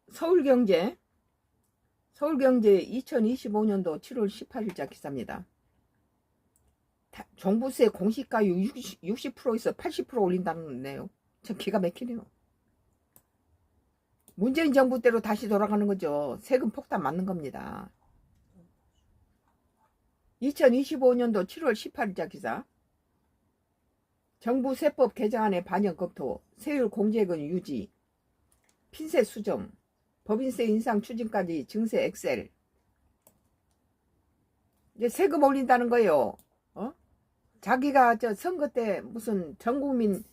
서울경제 2025년도 7월 18일자 기사입니다. 종부세 공시가율 60%에서 80% 올린다는데요. 참 기가 막히네요. 문재인 정부 때로 다시 돌아가는 거죠. 세금 폭탄 맞는 겁니다. 2025년도 7월 18일자 기사. 정부 세법 개정안의 반영 검토, 세율 공제액은 유지, 핀세 수정, 법인세 인상 추진까지 증세 엑셀. 이제 세금 올린다는 거예요. 자기가 저 선거 때 무슨 전국민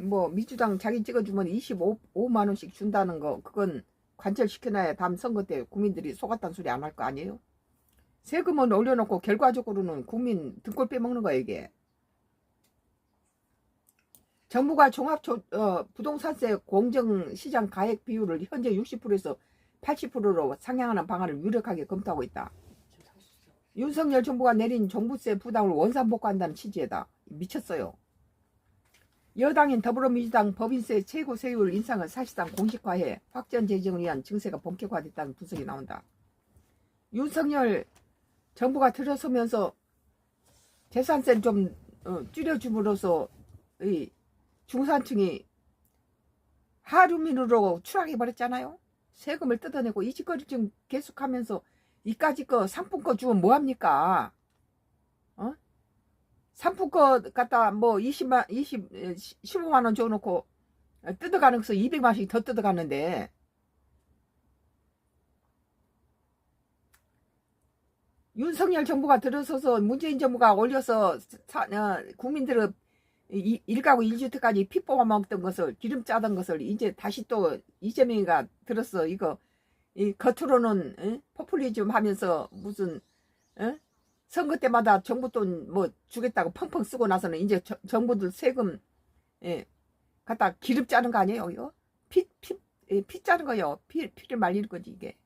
뭐 민주당 자기 찍어주면 25만 원씩 준다는 거, 그건 관철시켜놔야 다음 선거 때 국민들이 속았다는 소리 안 할 거 아니에요? 세금은 올려놓고 결과적으로는 국민 등골 빼먹는 거예요, 이게. 정부가 종합 부동산세 공정시장 가액 비율을 현재 60%에서 80%로 상향하는 방안을 유력하게 검토하고 있다. 윤석열 정부가 내린 종부세 부담을 원산복구한다는 취지에다. 미쳤어요. 여당인 더불어민주당 법인세 최고 세율 인상을 사실상 공식화해 확전 재정을 위한 증세가 본격화됐다는 분석이 나온다. 윤석열 정부가 들어서면서 재산세를 좀 줄여줌으로써 중산층이 하류민으로 추락해버렸잖아요. 세금을 뜯어내고 이 짓거리 좀 계속하면서 이까짓 거 상품권 주면 뭐합니까? 상품권 갖다 뭐 15만 원 줘놓고 뜯어가는 것을 200만 원씩 더 뜯어가는데, 윤석열 정부가 들어서서 문재인 정부가 올려서 국민들을 일가구 1주택까지 피 뽑아 먹던 것을, 기름 짜던 것을 이제 다시 또 이재명이가 들었어. 이거 겉으로는 포퓰리즘 하면서 무슨 선거 때마다 정부 돈 뭐 주겠다고 펑펑 쓰고 나서는 이제 정부들 세금 갖다 기름 짜는 거 아니에요? 이거 피 짜는 거요. 피를 말리는 거지 이게.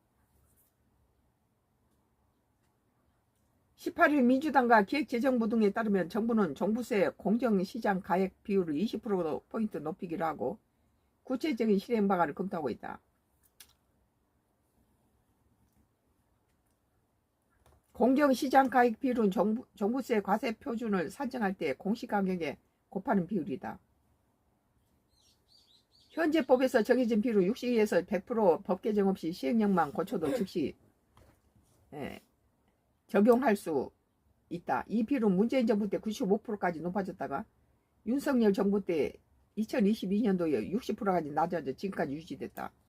18일 민주당과 기획재정부 등에 따르면 정부는 종부세 공정시장 가액 비율을 20%포인트 높이기로 하고 구체적인 실행 방안을 검토하고 있다. 공정시장 가액 비율은 종부세 과세 표준을 산정할 때 공시가격에 곱하는 비율이다. 현재 법에서 정해진 비율 60에서 100% 법 개정 없이 시행령만 고쳐도 즉시 적용할 수 있다. 이 비율은 문재인 정부 때 95%까지 높아졌다가 윤석열 정부 때 2022년도에 60%까지 낮아져 지금까지 유지됐다.